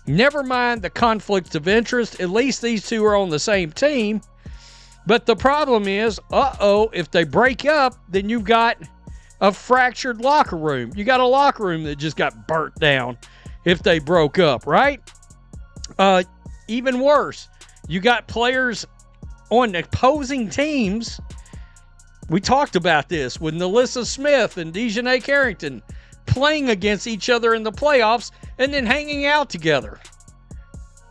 Never mind the conflicts of interest. At least these two are on the same team. But the problem is, if they break up, then you've got a fractured locker room. You got a locker room that just got burnt down if they broke up, right? Even worse, you got players on opposing teams. We talked about this with Nalissa Smith and Dejanay Carrington playing against each other in the playoffs and then hanging out together.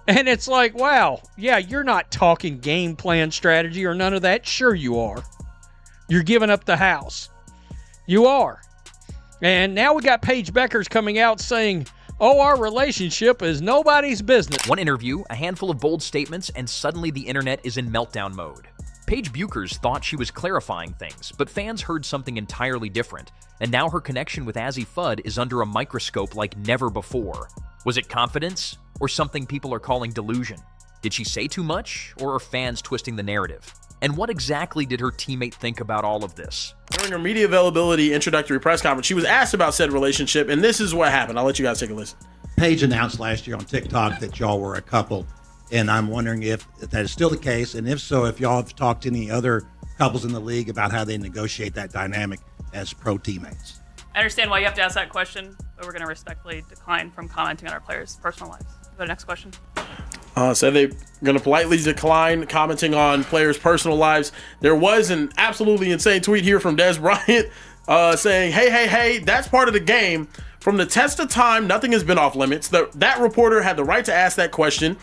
And it's like, wow, yeah, you're not talking game plan strategy or none of that. Sure you are. You're giving up the house. You are. And now we got Paige Bueckers coming out saying, our relationship is nobody's business. One interview, a handful of bold statements, and suddenly the internet is in meltdown mode. Paige Bueckers thought she was clarifying things, but fans heard something entirely different, and now her connection with Azzi Fudd is under a microscope like never before. Was it confidence, or something people are calling delusion? Did she say too much, or are fans twisting the narrative? And what exactly did her teammate think about all of this? During her media availability introductory press conference, she was asked about said relationship, and this is what happened. I'll let you guys take a listen. Paige announced last year on TikTok that y'all were a couple, and I'm wondering if that is still the case, and if so, if y'all have talked to any other couples in the league about how they negotiate that dynamic as pro teammates. I understand why you have to ask that question, but we're going to respectfully decline from commenting on our players' personal lives. Go to the next question. So they're going to politely decline commenting on players' personal lives. There was an absolutely insane tweet here from Des Bryant saying, hey, that's part of the game. From the test of time, nothing has been off limits. That reporter had the right to ask that question.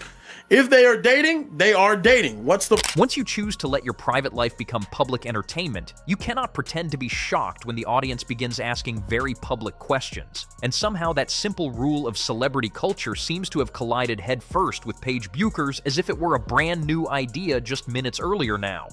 If they are dating, they are dating. Once you choose to let your private life become public entertainment, you cannot pretend to be shocked when the audience begins asking very public questions. And somehow that simple rule of celebrity culture seems to have collided headfirst with Paige Bueckers as if it were a brand new idea just minutes earlier now.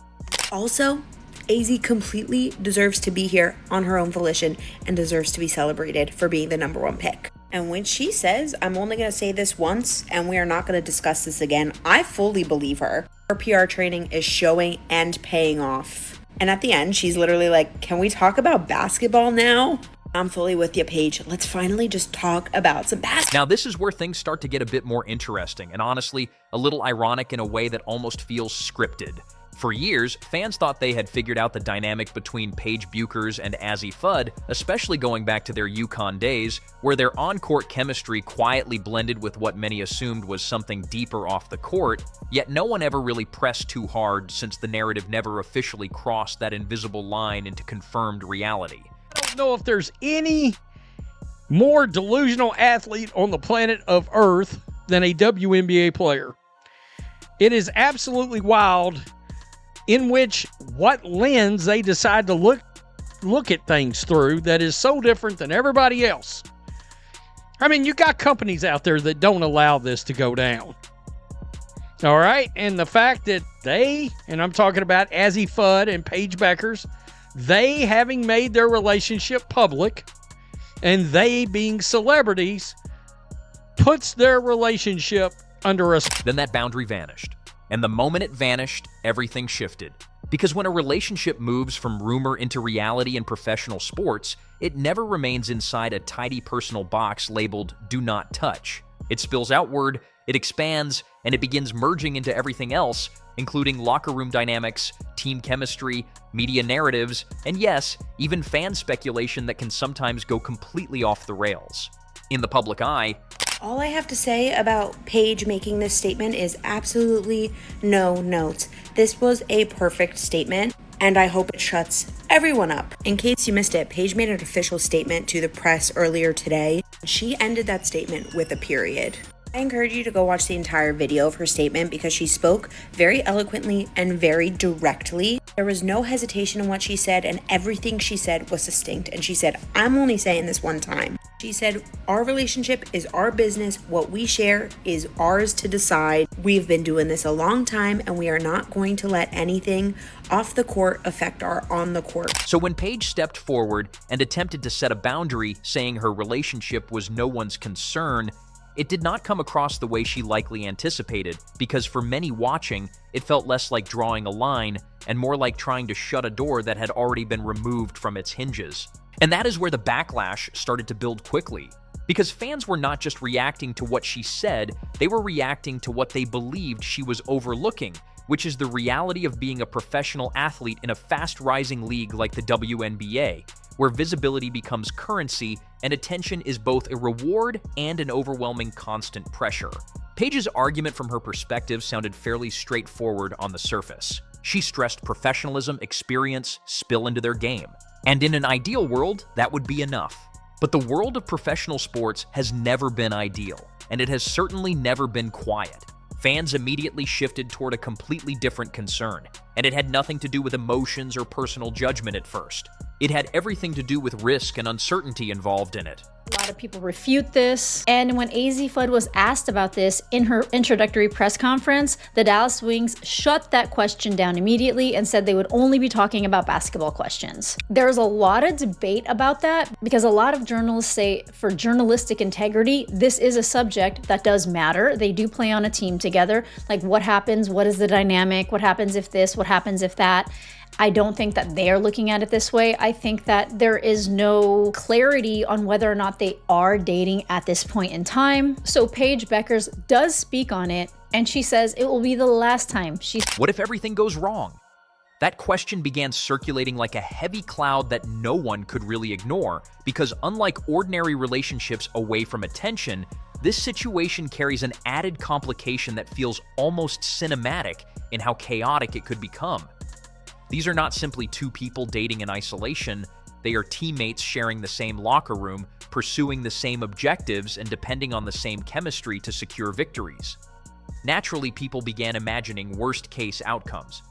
Also, Azzi completely deserves to be here on her own volition and deserves to be celebrated for being the #1 pick. And when she says, I'm only going to say this once and we are not going to discuss this again, I fully believe her. Her PR training is showing and paying off. And at the end, she's literally like, can we talk about basketball now? I'm fully with you, Paige. Let's finally just talk about some basketball. Now, this is where things start to get a bit more interesting and honestly, a little ironic in a way that almost feels scripted. For years, fans thought they had figured out the dynamic between Paige Bueckers and Azzi Fudd, especially going back to their UConn days, where their on-court chemistry quietly blended with what many assumed was something deeper off the court, yet no one ever really pressed too hard since the narrative never officially crossed that invisible line into confirmed reality. I don't know if there's any more delusional athlete on the planet of Earth than a WNBA player. It is absolutely wild in what lens they decide to look at things through that is so different than everybody else. I mean, you got companies out there that don't allow this to go down. All right? And the fact that and I'm talking about Azzi Fudd and Paige Bueckers, they having made their relationship public and they being celebrities puts their relationship under a... Then that boundary vanished. And the moment it vanished, everything shifted. Because when a relationship moves from rumor into reality in professional sports, it never remains inside a tidy personal box labeled "Do Not Touch." It spills outward, it expands, and it begins merging into everything else, including locker room dynamics, team chemistry, media narratives, and yes, even fan speculation that can sometimes go completely off the rails. In the public eye, all I have to say about Paige making this statement is absolutely no notes. This was a perfect statement, and I hope it shuts everyone up. In case you missed it, Paige made an official statement to the press earlier today. She ended that statement with a period. I encourage you to go watch the entire video of her statement because she spoke very eloquently and very directly. There was no hesitation in what she said, and everything she said was succinct. And she said, I'm only saying this one time. She said, our relationship is our business. What we share is ours to decide. We've been doing this a long time, and we are not going to let anything off the court affect our on the court. So when Paige stepped forward and attempted to set a boundary, saying her relationship was no one's concern, it did not come across the way she likely anticipated, because for many watching, it felt less like drawing a line and more like trying to shut a door that had already been removed from its hinges. And that is where the backlash started to build quickly. Because fans were not just reacting to what she said, they were reacting to what they believed she was overlooking, which is the reality of being a professional athlete in a fast-rising league like the WNBA, where visibility becomes currency and attention is both a reward and an overwhelming constant pressure. Paige's argument from her perspective sounded fairly straightforward on the surface. She stressed professionalism, experience, spill into their game. And in an ideal world, that would be enough. But the world of professional sports has never been ideal, and it has certainly never been quiet. Fans immediately shifted toward a completely different concern, and it had nothing to do with emotions or personal judgment at first. It had everything to do with risk and uncertainty involved in it. A lot of people refute this. And when Azzi Fudd was asked about this in her introductory press conference, the Dallas Wings shut that question down immediately and said they would only be talking about basketball questions. There's a lot of debate about that because a lot of journalists say for journalistic integrity, this is a subject that does matter. They do play on a team together. Like what happens? What is the dynamic? What happens if this? What happens if that? I don't think that they're looking at it this way. I think that there is no clarity on whether or not they are dating at this point in time. So Paige Bueckers does speak on it, and she says it will be the last time she... What if everything goes wrong? That question began circulating like a heavy cloud that no one could really ignore, because unlike ordinary relationships away from attention, this situation carries an added complication that feels almost cinematic in how chaotic it could become. These are not simply two people dating in isolation, they are teammates sharing the same locker room, pursuing the same objectives, and depending on the same chemistry to secure victories. Naturally, people began imagining worst-case outcomes.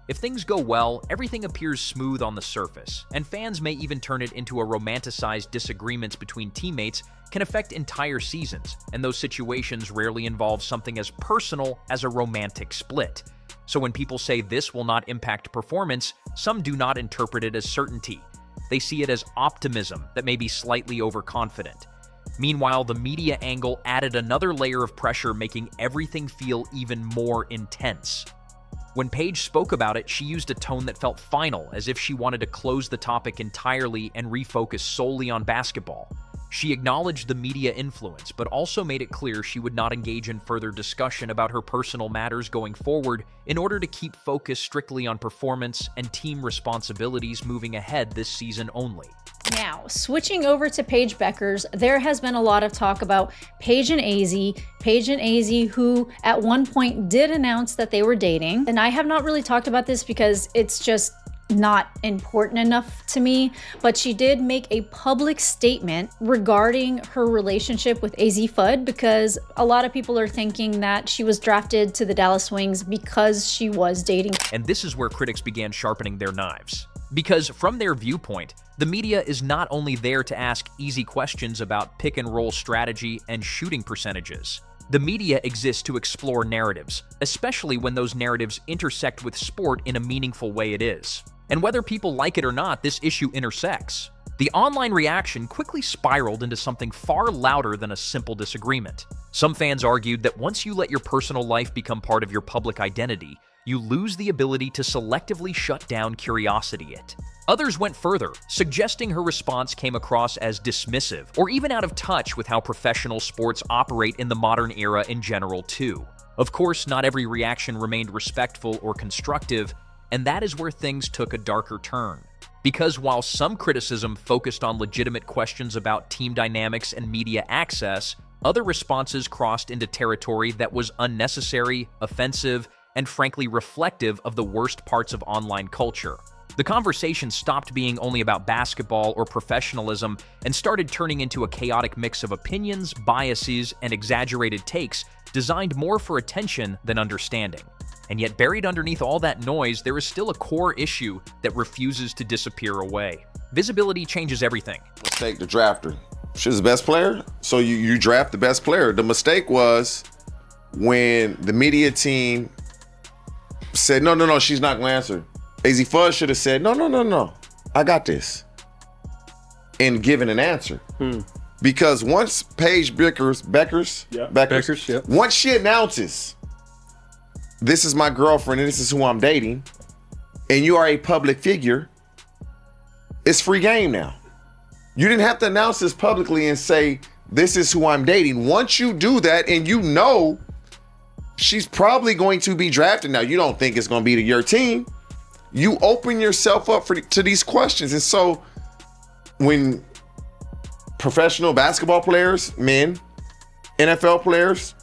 If things go well, everything appears smooth on the surface, and fans may even turn it into a romanticized disagreements between teammates can affect entire seasons, and those situations rarely involve something as personal as a romantic split. So when people say this will not impact performance, some do not interpret it as certainty. They see it as optimism that may be slightly overconfident. Meanwhile, the media angle added another layer of pressure, making everything feel even more intense. When Paige spoke about it, she used a tone that felt final, as if she wanted to close the topic entirely and refocus solely on basketball. She acknowledged the media influence, but also made it clear she would not engage in further discussion about her personal matters going forward in order to keep focus strictly on performance and team responsibilities moving ahead this season only. Now, switching over to Paige Bueckers, there has been a lot of talk about Paige and Azzi, who at one point did announce that they were dating. And I have not really talked about this because it's just not important enough to me, but she did make a public statement regarding her relationship with Azzi Fudd because a lot of people are thinking that she was drafted to the Dallas Wings because she was dating. And this is where critics began sharpening their knives. Because from their viewpoint, the media is not only there to ask easy questions about pick-and-roll strategy and shooting percentages. The media exists to explore narratives, especially when those narratives intersect with sport in a meaningful way it is. And whether people like it or not, this issue intersects. The online reaction quickly spiraled into something far louder than a simple disagreement. Some fans argued that once you let your personal life become part of your public identity, you lose the ability to selectively shut down curiosity. Others went further, suggesting her response came across as dismissive or even out of touch with how professional sports operate in the modern era in general too. Of course, not every reaction remained respectful or constructive, and that is where things took a darker turn. Because while some criticism focused on legitimate questions about team dynamics and media access, other responses crossed into territory that was unnecessary, offensive, and frankly reflective of the worst parts of online culture. The conversation stopped being only about basketball or professionalism and started turning into a chaotic mix of opinions, biases, and exaggerated takes designed more for attention than understanding. And yet buried underneath all that noise, there is still a core issue that refuses to disappear away. Visibility changes everything. Mistake to draft her. She's the best player, so you draft the best player. The mistake was when the media team said, no, she's not going to answer. Azzi Fudd should have said, no, I got this, and given an answer. Because once Paige Bueckers, once she announces, this is my girlfriend and this is who I'm dating, and you are a public figure, it's free game now. You didn't have to announce this publicly and say, this is who I'm dating. Once you do that and you know she's probably going to be drafted, now you don't think it's going to be to your team, you open yourself up to these questions. And so when professional basketball players, men, NFL players,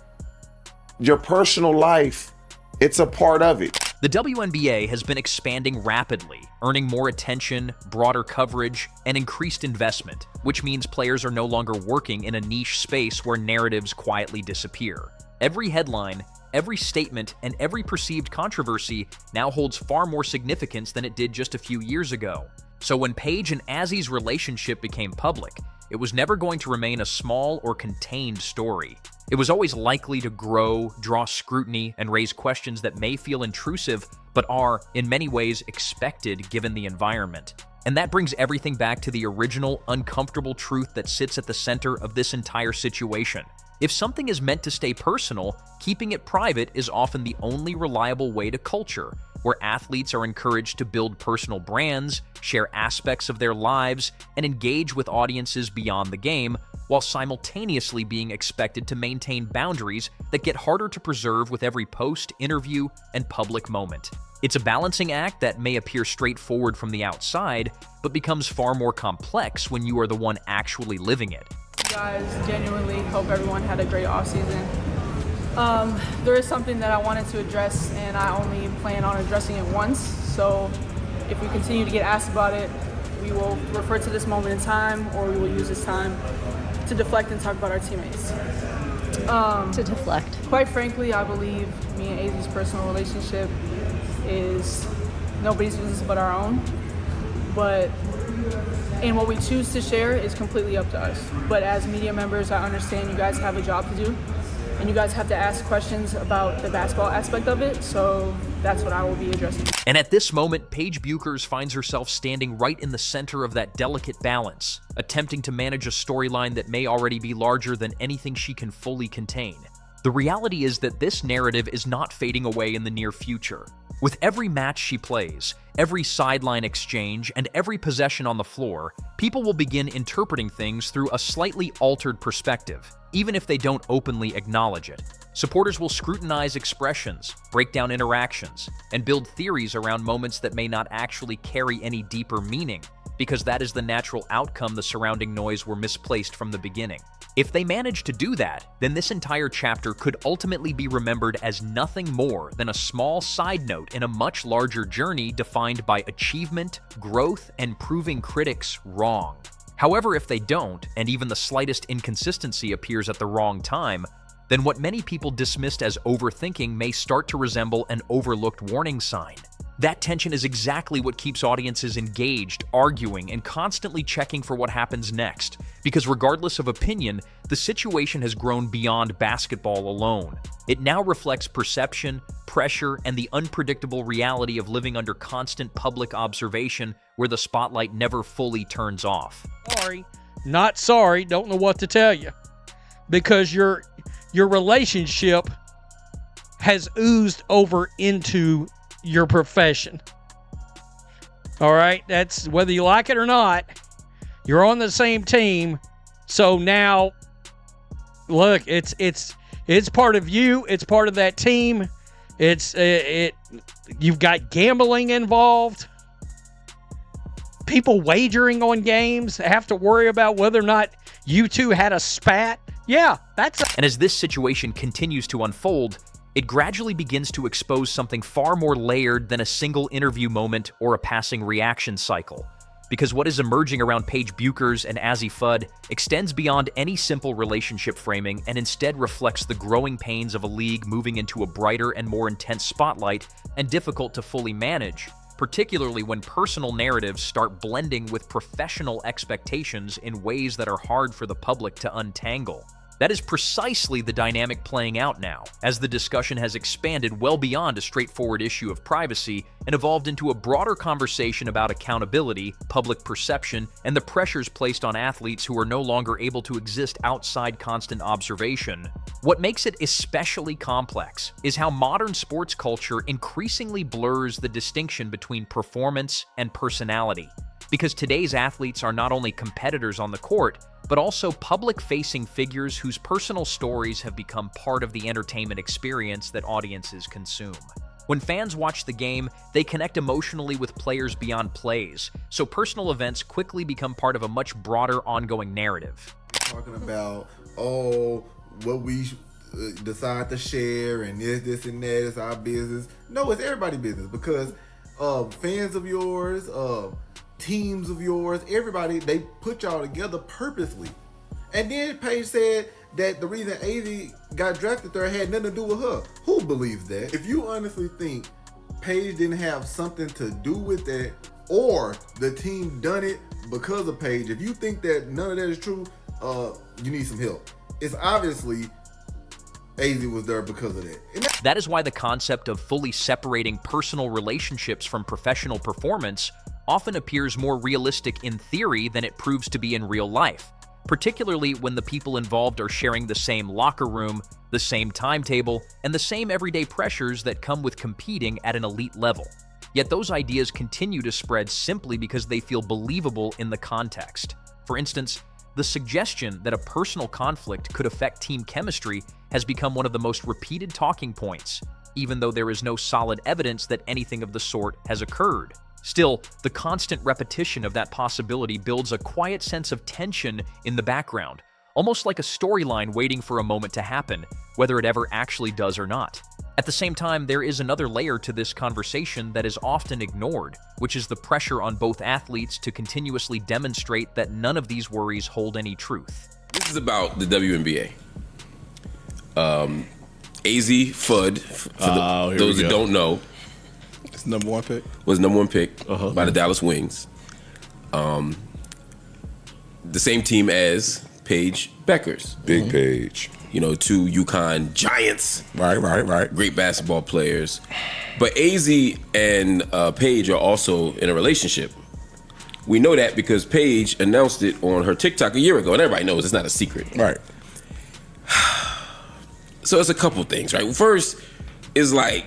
your personal life, it's a part of it. The WNBA has been expanding rapidly, earning more attention, broader coverage, and increased investment, which means players are no longer working in a niche space where narratives quietly disappear. Every headline, every statement, and every perceived controversy now holds far more significance than it did just a few years ago. So when Paige and Azzi's relationship became public, it was never going to remain a small or contained story. It was always likely to grow, draw scrutiny, and raise questions that may feel intrusive, but are, in many ways, expected given the environment. And that brings everything back to the original, uncomfortable truth that sits at the center of this entire situation. If something is meant to stay personal, keeping it private is often the only reliable way to culture, where athletes are encouraged to build personal brands, share aspects of their lives, and engage with audiences beyond the game, while simultaneously being expected to maintain boundaries that get harder to preserve with every post, interview, and public moment. It's a balancing act that may appear straightforward from the outside, but becomes far more complex when you are the one actually living it. Guys, genuinely hope everyone had a great offseason. There is something that I wanted to address, and I only plan on addressing it once. So if we continue to get asked about it, we will refer to this moment in time, or we will use this time to deflect and talk about our teammates. To deflect. Quite frankly, I believe me and Azzi's personal relationship is nobody's business but our own. And what we choose to share is completely up to us. But as media members, I understand you guys have a job to do, and you guys have to ask questions about the basketball aspect of it, so that's what I will be addressing. And at this moment, Paige Bueckers finds herself standing right in the center of that delicate balance, attempting to manage a storyline that may already be larger than anything she can fully contain. The reality is that this narrative is not fading away in the near future. With every match she plays, every sideline exchange, and every possession on the floor, people will begin interpreting things through a slightly altered perspective, even if they don't openly acknowledge it. Supporters will scrutinize expressions, break down interactions, and build theories around moments that may not actually carry any deeper meaning, because that is the natural outcome the surrounding noise were misplaced from the beginning. If they manage to do that, then this entire chapter could ultimately be remembered as nothing more than a small side note in a much larger journey defined by achievement, growth, and proving critics wrong. However, if they don't, and even the slightest inconsistency appears at the wrong time, then what many people dismissed as overthinking may start to resemble an overlooked warning sign. That tension is exactly what keeps audiences engaged, arguing, and constantly checking for what happens next, because regardless of opinion, the situation has grown beyond basketball alone. It now reflects perception, pressure, and the unpredictable reality of living under constant public observation where the spotlight never fully turns off. Sorry, not sorry, don't know what to tell you. Because your relationship has oozed over into your profession. All right, that's whether you like it or not, you're on the same team. So now look, it's part of you, it's part of that team. You've got gambling involved. People wagering on games have to worry about whether or not you two had a spat. Yeah, And as this situation continues to unfold, it gradually begins to expose something far more layered than a single interview moment or a passing reaction cycle. Because what is emerging around Paige Bueckers and Azzi Fudd extends beyond any simple relationship framing and instead reflects the growing pains of a league moving into a brighter and more intense spotlight and difficult to fully manage, particularly when personal narratives start blending with professional expectations in ways that are hard for the public to untangle. That is precisely the dynamic playing out now, as the discussion has expanded well beyond a straightforward issue of privacy and evolved into a broader conversation about accountability, public perception, and the pressures placed on athletes who are no longer able to exist outside constant observation. What makes it especially complex is how modern sports culture increasingly blurs the distinction between performance and personality. Because today's athletes are not only competitors on the court, but also public-facing figures whose personal stories have become part of the entertainment experience that audiences consume. When fans watch the game, they connect emotionally with players beyond plays, so personal events quickly become part of a much broader ongoing narrative. Talking about, what we decide to share and this and that is our business. No, it's everybody's business because fans of yours, teams of yours, everybody, they put y'all together purposely. And then Paige said that the reason Azzi got drafted there had nothing to do with her. Who believes that? If you honestly think Paige didn't have something to do with that, or the team done it because of Paige, if you think that none of that is true, you need some help. It's obviously Azzi was there because of that. That is why the concept of fully separating personal relationships from professional performance often appears more realistic in theory than it proves to be in real life, particularly when the people involved are sharing the same locker room, the same timetable, and the same everyday pressures that come with competing at an elite level. Yet those ideas continue to spread simply because they feel believable in the context. For instance, the suggestion that a personal conflict could affect team chemistry has become one of the most repeated talking points, even though there is no solid evidence that anything of the sort has occurred. Still, the constant repetition of that possibility builds a quiet sense of tension in the background, almost like a storyline waiting for a moment to happen, whether it ever actually does or not. At the same time, there is another layer to this conversation that is often ignored, which is the pressure on both athletes to continuously demonstrate that none of these worries hold any truth. This is about the WNBA. Azzi Fudd, for those that don't know, it's number one pick. Was number one pick by the Dallas Wings. The same team as Paige Bueckers. Big Paige. You know, two UConn giants. Right. Great basketball players. But Azzi and Paige are also in a relationship. We know that because Paige announced it on her TikTok a year ago, and everybody knows it's not a secret. Right. So it's a couple things, right? First is like,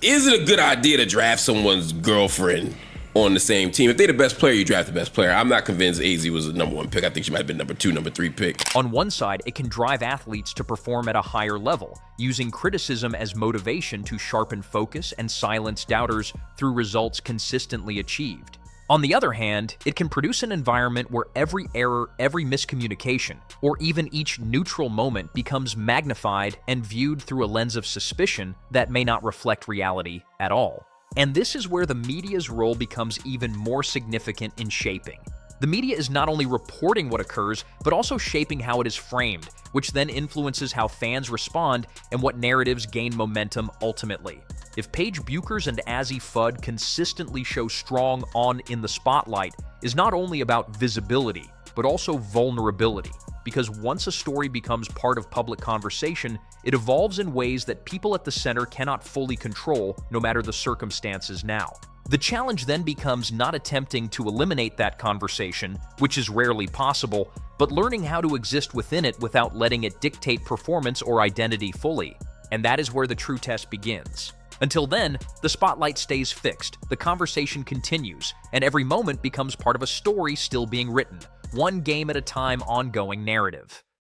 is it a good idea to draft someone's girlfriend on the same team? If they're the best player, you draft the best player. I'm not convinced Azzi was the number one pick. I think she might have been number 2, number 3 pick. On one side, it can drive athletes to perform at a higher level, using criticism as motivation to sharpen focus and silence doubters through results consistently achieved. On the other hand, it can produce an environment where every error, every miscommunication, or even each neutral moment becomes magnified and viewed through a lens of suspicion that may not reflect reality at all. And this is where the media's role becomes even more significant in shaping. The media is not only reporting what occurs, but also shaping how it is framed, which then influences how fans respond and what narratives gain momentum ultimately. If Paige Bueckers and Azzi Fudd consistently show strong in the spotlight is not only about visibility, but also vulnerability, because once a story becomes part of public conversation, it evolves in ways that people at the center cannot fully control, no matter the circumstances now. The challenge then becomes not attempting to eliminate that conversation, which is rarely possible, but learning how to exist within it without letting it dictate performance or identity fully. And that is where the true test begins. Until then, the spotlight stays fixed, the conversation continues, and every moment becomes part of a story still being written, one game at a time ongoing narrative.